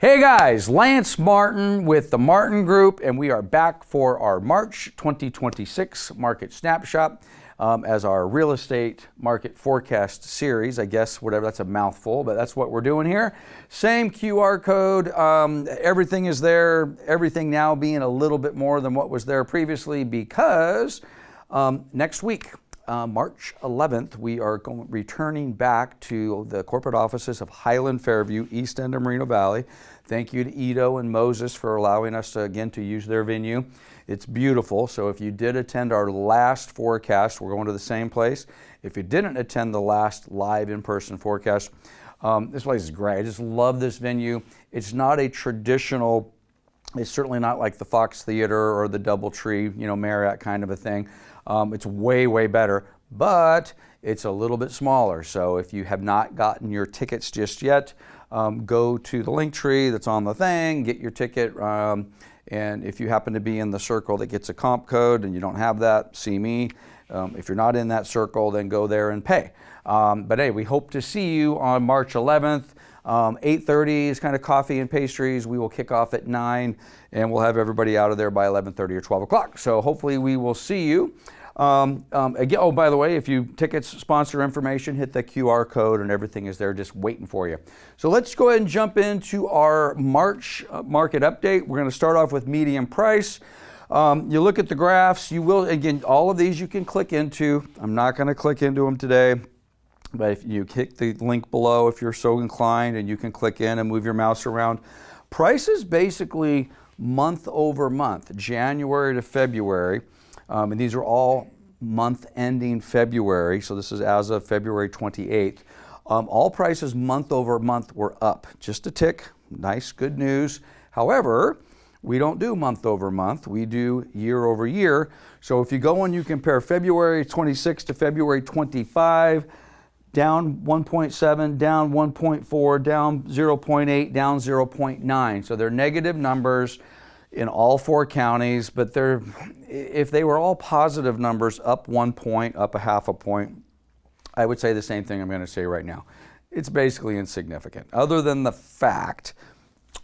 Hey guys, Lance Martin with the Martin Group, and we are back for our March 2026 Market Snapshot as our real estate market forecast series. I guess whatever, that's a mouthful, but that's what we're doing here. Same QR code, everything is there, everything now being a little bit more than what was there previously because next week, March 11th, we are returning back to the corporate offices of Highland Fairview, East End of Moreno Valley. Thank you to Ito and Moses for allowing us to use their venue. It's beautiful. So if you did attend our last forecast, we're going to the same place. If you didn't attend the last live in-person forecast, this place is great. I just love this venue. It's not a traditional, it's certainly not like the Fox Theater or the Doubletree, Marriott kind of a thing. It's way, way better, but it's a little bit smaller. So if you have not gotten your tickets just yet, go to the link tree that's on the thing, get your ticket. And if you happen to be in the circle that gets a comp code and you don't have that, see me. If you're not in that circle, then go there and pay. But hey, we hope to see you on March 11th. 8:30 is kind of coffee and pastries. We will kick off at 9 and we'll have everybody out of there by 11:30 or 12 o'clock. So hopefully we will see you. Again, oh, by the way, if you tickets, sponsor information, hit the QR code and everything is there just waiting for you. So let's go ahead and jump into our March market update. We're going to start off with median price. You look at the graphs, you will, again, all of these you can click into. I'm not going to click into them today. But if you click the link below, if you're so inclined, and you can click in and move your mouse around. Prices basically month over month, January to February, and these are all month ending February, so this is as of February 28th. All prices month over month were up, just a tick, nice, good news. However, we don't do month over month, we do year over year. So if you go and you compare February 26 to February 25, down 1.7, down 1.4, down 0.8, down 0.9. So they're negative numbers in all four counties, but if they were all positive numbers, up 1 point, up a half a point, I would say the same thing I'm going to say right now. It's basically insignificant, other than the fact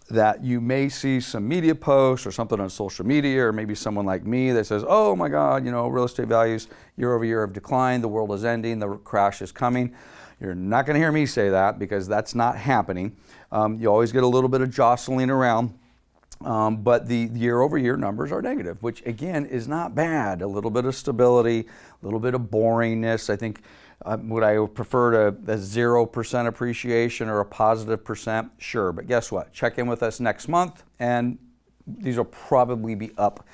that you may see some media posts or something on social media, or maybe someone like me that says, oh my God, real estate values year over year have declined, the world is ending, the crash is coming. You're not going to hear me say that because that's not happening. You always get a little bit of jostling around, but the year over year numbers are negative, which again is not bad. A little bit of stability, a little bit of boringness. I think would I prefer a 0% appreciation or a positive percent? Sure, but guess what? Check in with us next month and these will probably be up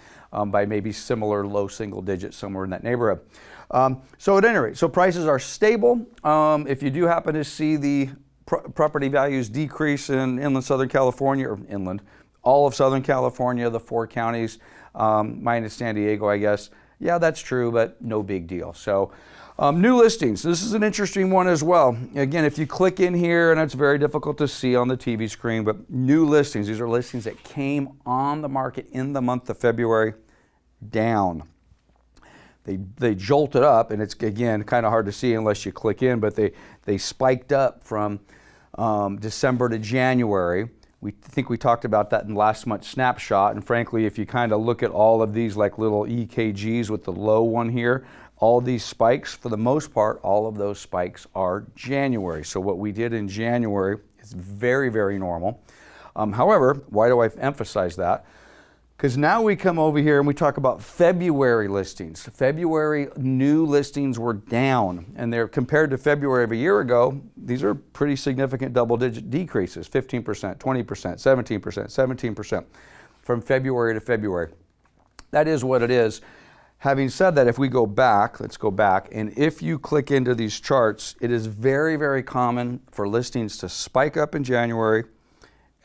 by maybe similar low single digits, somewhere in that neighborhood. So at any rate, so prices are stable. If you do happen to see the property values decrease in inland Southern California, or inland, all of Southern California, the four counties, minus San Diego, I guess, yeah, that's true, but no big deal. So new listings, this is an interesting one as well. Again, if you click in here, and it's very difficult to see on the TV screen, but new listings, these are listings that came on the market in the month of February, down. They jolted up, and it's, again, kind of hard to see unless you click in, but they spiked up from December to January. We think we talked about that in last month's snapshot, and frankly, if you kind of look at all of these like little EKGs with the low one here, all these spikes, for the most part, all of those spikes are January. So what we did in January is very, very normal. However, why do I emphasize that? Because now we come over here and we talk about February listings. February new listings were down, and they're compared to February of a year ago, these are pretty significant double-digit decreases, 15%, 20%, 17%, 17% from February to February. That is what it is. Having said that, if we go back, let's go back, and if you click into these charts, it is very, very common for listings to spike up in January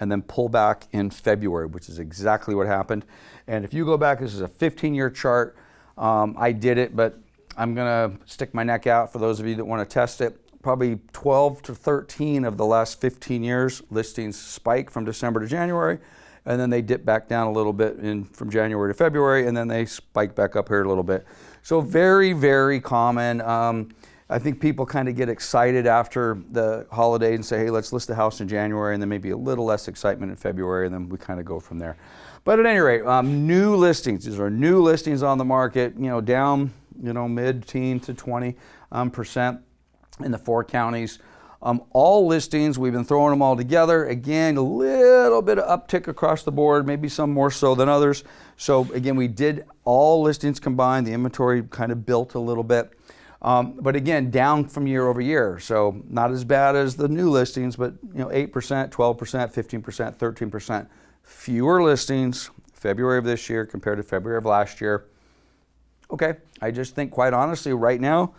and then pull back in February, which is exactly what happened. And if you go back, this is a 15-year chart. I did it, but I'm gonna stick my neck out for those of you that wanna test it. Probably 12 to 13 of the last 15 years, listings spike from December to January, and then they dip back down a little bit from January to February, and then they spike back up here a little bit. So very, very common. I think people kind of get excited after the holiday and say, hey, let's list the house in January, and then maybe a little less excitement in February, and then we kind of go from there. But at any rate, new listings. These are new listings on the market, down, mid-teen to 20% in the 4 counties. All listings, we've been throwing them all together. Again, a little bit of uptick across the board, maybe some more so than others. So again, we did all listings combined. The inventory kind of built a little bit. But again, down from year over year. So not as bad as the new listings, but 8%, 12%, 15%, 13%. Fewer listings February of this year compared to February of last year. Okay, I just think quite honestly right now,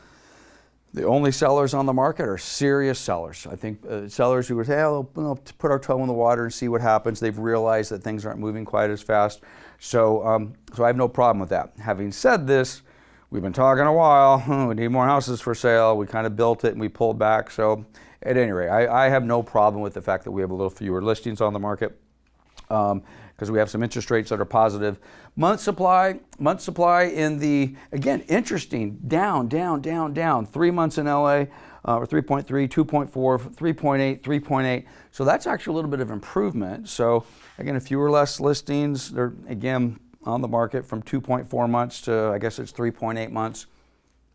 the only sellers on the market are serious sellers. I think sellers who would say, oh, we'll put our toe in the water and see what happens. They've realized that things aren't moving quite as fast. So, so I have no problem with that. Having said this, we've been talking a while. We need more houses for sale. We kind of built it and we pulled back. So at any rate, I have no problem with the fact that we have a little fewer listings on the market because we have some interest rates that are positive. Month supply in the, again, interesting, down. 3 months in LA, or 3.3, 2.4, 3.8, 3.8. So that's actually a little bit of improvement. So again, a fewer less listings. They're, again, on the market from 2.4 months to, I guess it's 3.8 months.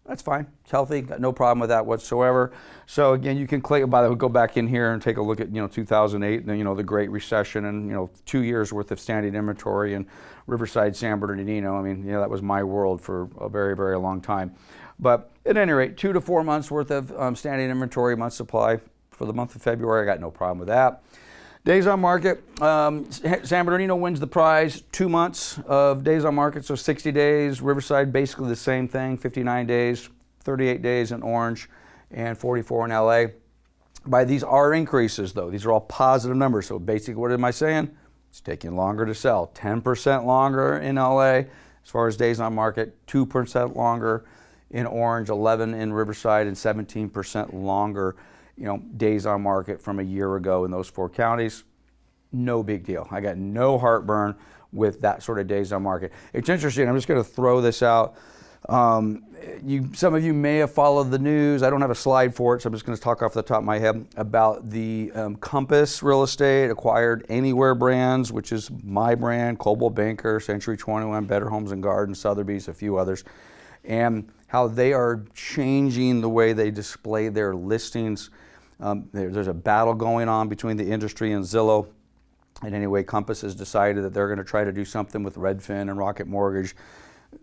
That's fine. It's healthy. Got no problem with that whatsoever. So again, you can click, by the way, go back in here and take a look at 2008 and the Great Recession and 2 years worth of standing inventory in Riverside, San Bernardino. I mean, that was my world for a very, very long time. But at any rate, 2 to 4 months worth of standing inventory, month supply for the month of February. I got no problem with that. Days on market, San Bernardino wins the prize. 2 months of days on market, so 60 days. Riverside, basically the same thing, 59 days, 38 days in Orange, and 44 in LA. These are increases, though. These are all positive numbers. So basically, what am I saying? It's taking longer to sell. 10% longer in LA as far as days on market, 2% longer in Orange, 11 in Riverside, and 17% longer days on market from a year ago in those 4 counties. No big deal. I got no heartburn with that sort of days on market. It's interesting. I'm just going to throw this out. Some of you may have followed the news. I don't have a slide for it, so I'm just going to talk off the top of my head about the Compass Real Estate acquired Anywhere Brands, which is my brand, Coldwell Banker, Century 21, Better Homes and Gardens, Sotheby's, a few others, and how they are changing the way they display their listings. There's a battle going on between the industry and Zillow. And anyway, Compass has decided that they're going to try to do something with Redfin and Rocket Mortgage.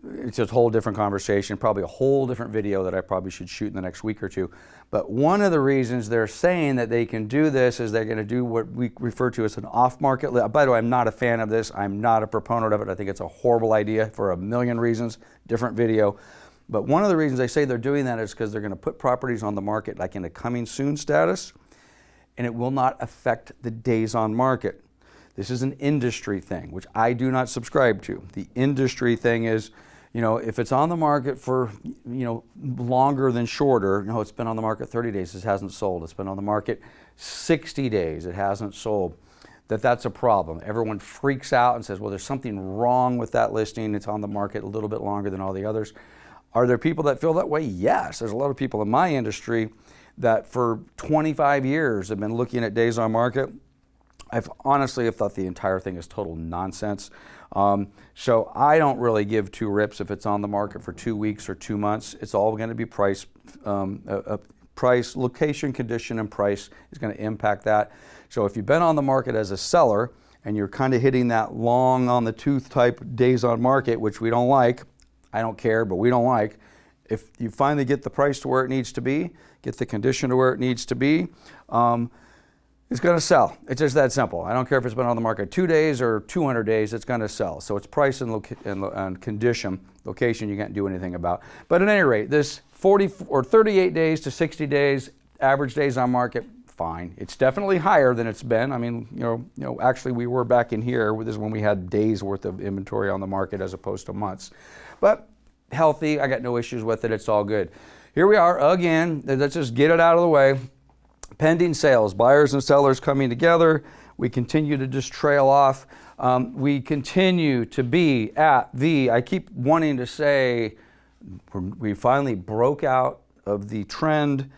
It's a whole different conversation, probably a whole different video that I probably should shoot in the next week or two. But one of the reasons they're saying that they can do this is they're going to do what we refer to as an off-market. By the way, I'm not a fan of this. I'm not a proponent of it. I think it's a horrible idea for a million reasons, different video. But one of the reasons they say they're doing that is because they're going to put properties on the market like in a coming soon status, and it will not affect the days on market. This is an industry thing, which I do not subscribe to. The industry thing is, if it's on the market for, longer than shorter, it's been on the market 30 days, it hasn't sold. It's been on the market 60 days, it hasn't sold. That's a problem. Everyone freaks out and says, well, there's something wrong with that listing. It's on the market a little bit longer than all the others. Are there people that feel that way? Yes. There's a lot of people in my industry that for 25 years have been looking at days on market. I've honestly thought the entire thing is total nonsense. So I don't really give two rips if it's on the market for 2 weeks or 2 months. It's all going to be price, location, condition, and price is going to impact that. So if you've been on the market as a seller and you're kind of hitting that long on the tooth type days on market, which we don't like, I don't care, but we don't like. If you finally get the price to where it needs to be, get the condition to where it needs to be, it's going to sell. It's just that simple. I don't care if it's been on the market 2 days or 200 days, it's going to sell. So it's price and condition. Location you can't do anything about. But at any rate, this 40 or 38 days to 60 days, average days on market, fine. It's definitely higher than it's been. I mean, actually we were back in here. This is when we had days worth of inventory on the market as opposed to months. But healthy, I got no issues with it. It's all good. Here we are again. Let's just get it out of the way. Pending sales, buyers and sellers coming together. We continue to just trail off. We continue to be at I keep wanting to say, we finally broke out of the trend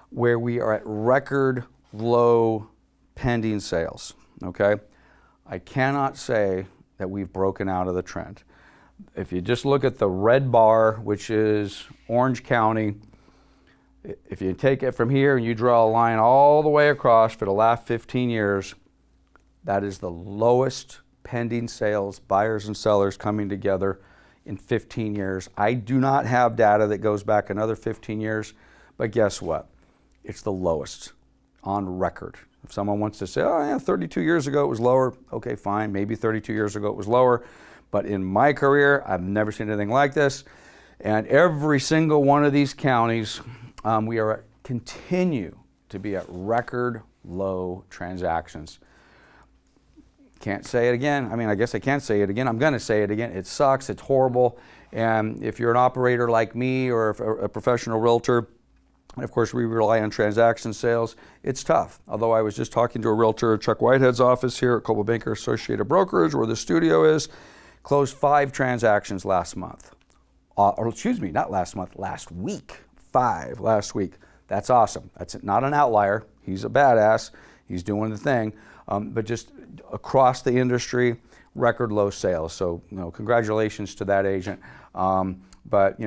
where we are at record low pending sales, okay? I cannot say that we've broken out of the trend. If you just look at the red bar, which is Orange County, if you take it from here and you draw a line all the way across for the last 15 years, that is the lowest pending sales, buyers and sellers coming together in 15 years. I do not have data that goes back another 15 years, but guess what? It's the lowest on record. If someone wants to say, oh yeah, 32 years ago it was lower, okay, fine, maybe 32 years ago it was lower, but in my career, I've never seen anything like this. And every single one of these counties, we are continue to be at record low transactions. Can't say it again. I mean, I guess I can't say it again. I'm going to say it again. It sucks. It's horrible. And if you're an operator like me or a professional realtor, and of course we rely on transaction sales, it's tough. Although I was just talking to a realtor at Chuck Whitehead's office here at Coldwell Banker Associated Brokerage, where the studio is, closed 5 transactions last month. Or excuse me, not last month, last week. 5 last week. That's awesome. That's not an outlier. He's a badass. He's doing the thing. But just across the industry, record low sales. So, congratulations to that agent. But,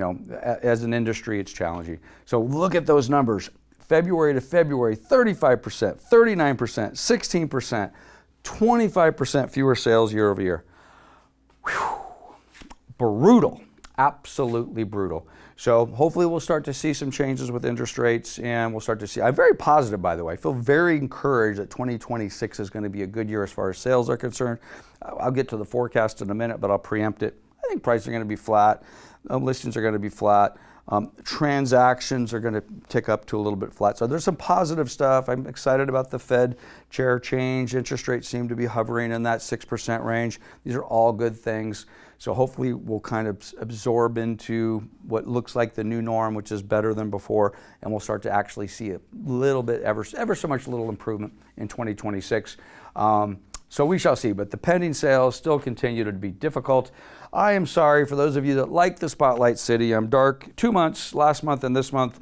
as an industry, it's challenging. So look at those numbers. February to February, 35%, 39%, 16%, 25% fewer sales year over year. Whew. Brutal. Absolutely brutal. So hopefully we'll start to see some changes with interest rates, and we'll start to see, I'm very positive, by the way. I feel very encouraged that 2026 is going to be a good year as far as sales are concerned. I'll get to the forecast in a minute, but I'll preempt it. I think prices are going to be flat. Listings are going to be flat. Transactions are going to tick up to a little bit flat. So there's some positive stuff. I'm excited about the Fed chair change. Interest rates seem to be hovering in that 6% range. These are all good things. So hopefully we'll kind of absorb into what looks like the new norm, which is better than before, and we'll start to actually see a little bit, ever so much little improvement in 2026. So we shall see, but the pending sales still continue to be difficult. I am sorry for those of you that like the Spotlight City. I'm dark 2 months, last month and this month.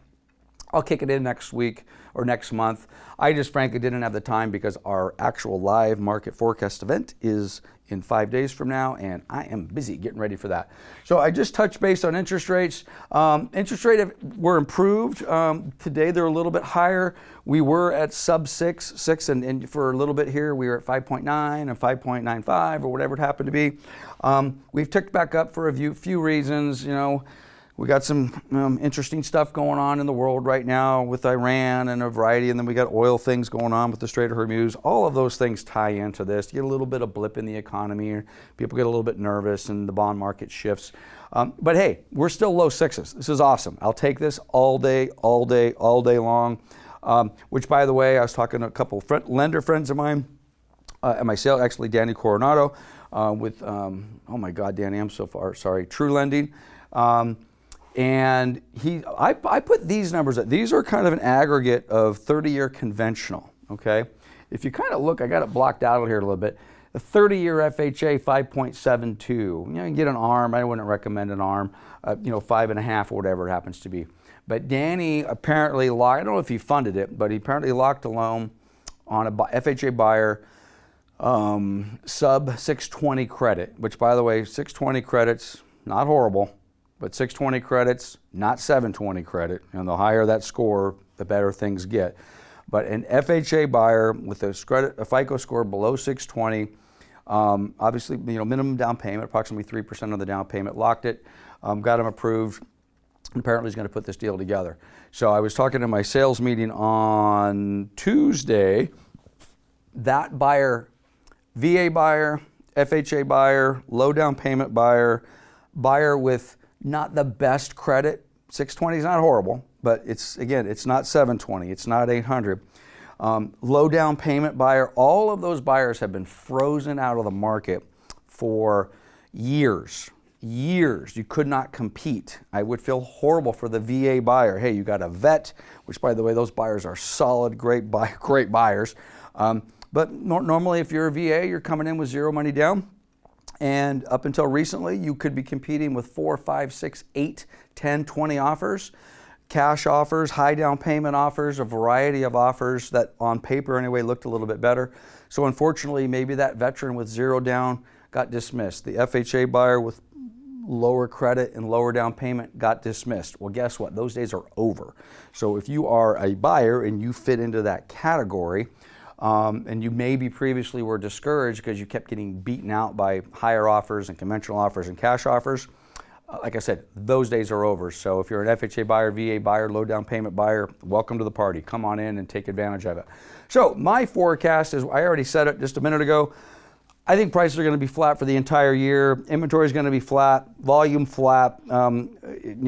I'll kick it in next week or next month. I just frankly didn't have the time because our actual live market forecast event is in 5 days from now, and I am busy getting ready for that. So I just touched base on interest rates. Interest rates were improved. Today they're a little bit higher. We were at sub 6, and for a little bit here we were at 5.9 and 5.95 or whatever it happened to be. We've ticked back up for a few reasons. We got some interesting stuff going on in the world right now with Iran and a variety, and then we got oil things going on with the Strait of Hormuz. All of those things tie into this. You get a little bit of blip in the economy, people get a little bit nervous, and the bond market shifts. But hey, we're still low 6s. This is awesome. I'll take this all day, all day, all day long. Which, by the way, I was talking to a couple lender friends of mine at my sale, actually Danny Coronado, with, oh my God, Danny, I'm so far, sorry, True Lending. And I put these numbers up. These are kind of an aggregate of 30-year conventional, okay? If you kind of look, I got it blocked out here a little bit. The 30-year FHA, 5.72. You can get an ARM. I wouldn't recommend an ARM, 5.5 or whatever it happens to be. But Danny apparently locked, I don't know if he funded it, but he apparently locked a loan on a FHA buyer, sub 620 credit, which, by the way, 620 credits, not horrible. But 620 credits, not 720 credit. And the higher that score, the better things get. But an FHA buyer with a FICO score below 620, obviously, minimum down payment, approximately 3% of the down payment, locked it, got him approved, and apparently he's going to put this deal together. So I was talking to my sales meeting on Tuesday. That buyer, VA buyer, FHA buyer, low down payment buyer with not the best credit. 620 is not horrible, but it's not 720, it's not 800. Low down payment buyer, all of those buyers have been frozen out of the market for years. You could not compete. I would feel horrible for the VA buyer. Hey, you got a vet, which, by the way, those buyers are solid, great buyers. But normally if you're a VA, you're coming in with zero money down. And up until recently, you could be competing with 4, 5, 6, 8, 10, 20 offers. cash offers, high down payment offers, a variety of offers that on paper anyway looked a little bit better. So unfortunately, maybe that veteran with zero down got dismissed. The FHA buyer with lower credit and lower down payment got dismissed. Well, guess what? Those days are over. So if you are a buyer and you fit into that category, and you maybe previously were discouraged because you kept getting beaten out by higher offers and conventional offers and cash offers, like I said, those days are over. So if you're an FHA buyer, VA buyer, low down payment buyer, welcome to the party. Come on in and take advantage of it. So my forecast is, I already said it just a minute ago, I think prices are going to be flat for the entire year. Inventory is going to be flat, volume flat. It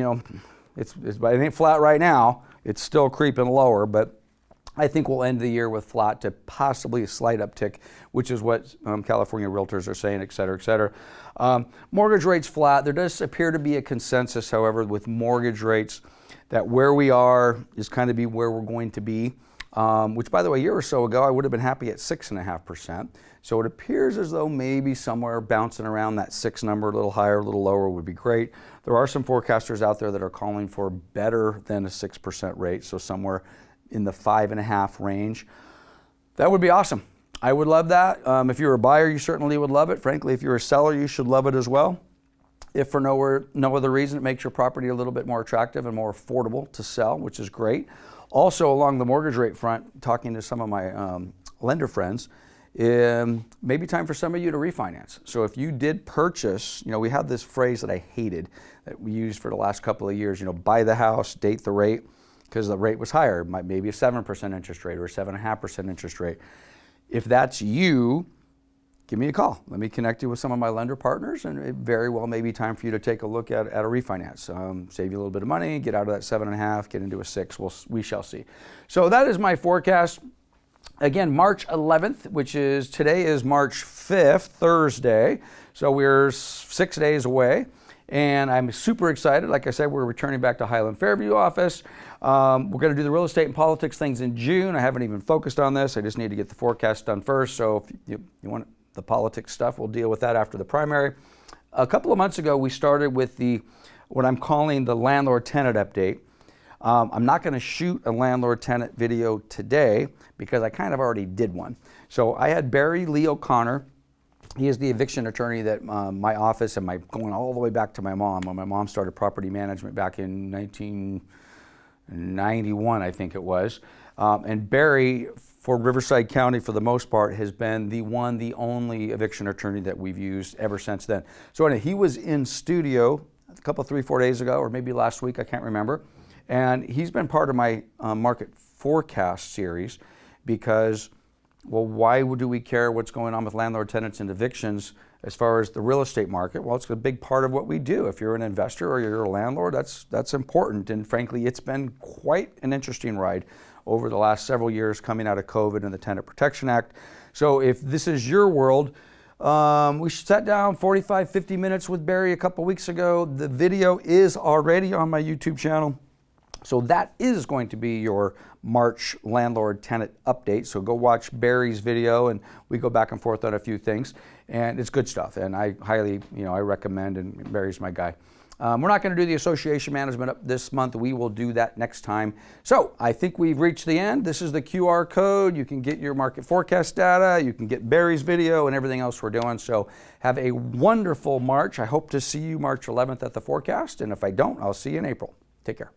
ain't flat right now. It's still creeping lower, but I think we'll end the year with flat to possibly a slight uptick, which is what California realtors are saying, et cetera, et cetera. Mortgage rates flat. There does appear to be a consensus, however, with mortgage rates that where we are is kind of be where we're going to be, which, by the way, a year or so ago, I would have been happy at 6.5%. So it appears as though maybe somewhere bouncing around that 6 number, a little higher, a little lower would be great. There are some forecasters out there that are calling for better than a 6% rate, so somewhere in the 5.5 range. That would be awesome. I would love that. If you're a buyer, you certainly would love it. Frankly, if you're a seller, you should love it as well. If for no other reason, it makes your property a little bit more attractive and more affordable to sell, which is great. Also, along the mortgage rate front, talking to some of my lender friends, maybe time for some of you to refinance. So if you did purchase, we had this phrase that I hated that we used for the last couple of years, buy the house, date the rate, because the rate was higher, maybe a 7% interest rate or a 7.5% interest rate. If that's you, give me a call. Let me connect you with some of my lender partners, and it very well may be time for you to take a look at a refinance. Save you a little bit of money, get out of that 7.5, get into a 6. We shall see. So that is my forecast. Again, March 11th, today is March 5th, Thursday. So we're 6 days away. And I'm super excited. Like I said, we're returning back to Highland Fairview office. We're going to do the real estate and politics things in June. I haven't even focused on this. I just need to get the forecast done first. So if you want the politics stuff, we'll deal with that after the primary. A couple of months ago, we started with what I'm calling the landlord-tenant update. I'm not going to shoot a landlord-tenant video today because I kind of already did one. So I had Barry Lee O'Connor. He is the eviction attorney that my office and going all the way back to my mom, when my mom started property management back in 1991, I think it was. And Barry, for Riverside County, for the most part, has been the only eviction attorney that we've used ever since then. So anyway, he was in studio a couple, 3-4 days ago, or maybe last week, I can't remember. And he's been part of my market forecast series because, well, why do we care what's going on with landlord tenants and evictions as far as the real estate market? Well, it's a big part of what we do. If you're an investor or you're a landlord, that's important. And frankly, it's been quite an interesting ride over the last several years coming out of COVID and the Tenant Protection Act. So if this is your world, we sat down 45, 50 minutes with Barry a couple weeks ago. The video is already on my YouTube channel. So that is going to be your March landlord tenant update. So go watch Barry's video and we go back and forth on a few things, and it's good stuff. And I highly, I recommend, and Barry's my guy. We're not going to do the association management up this month. We will do that next time. So I think we've reached the end. This is the QR code. You can get your market forecast data. You can get Barry's video and everything else we're doing. So have a wonderful March. I hope to see you March 11th at the forecast. And if I don't, I'll see you in April. Take care.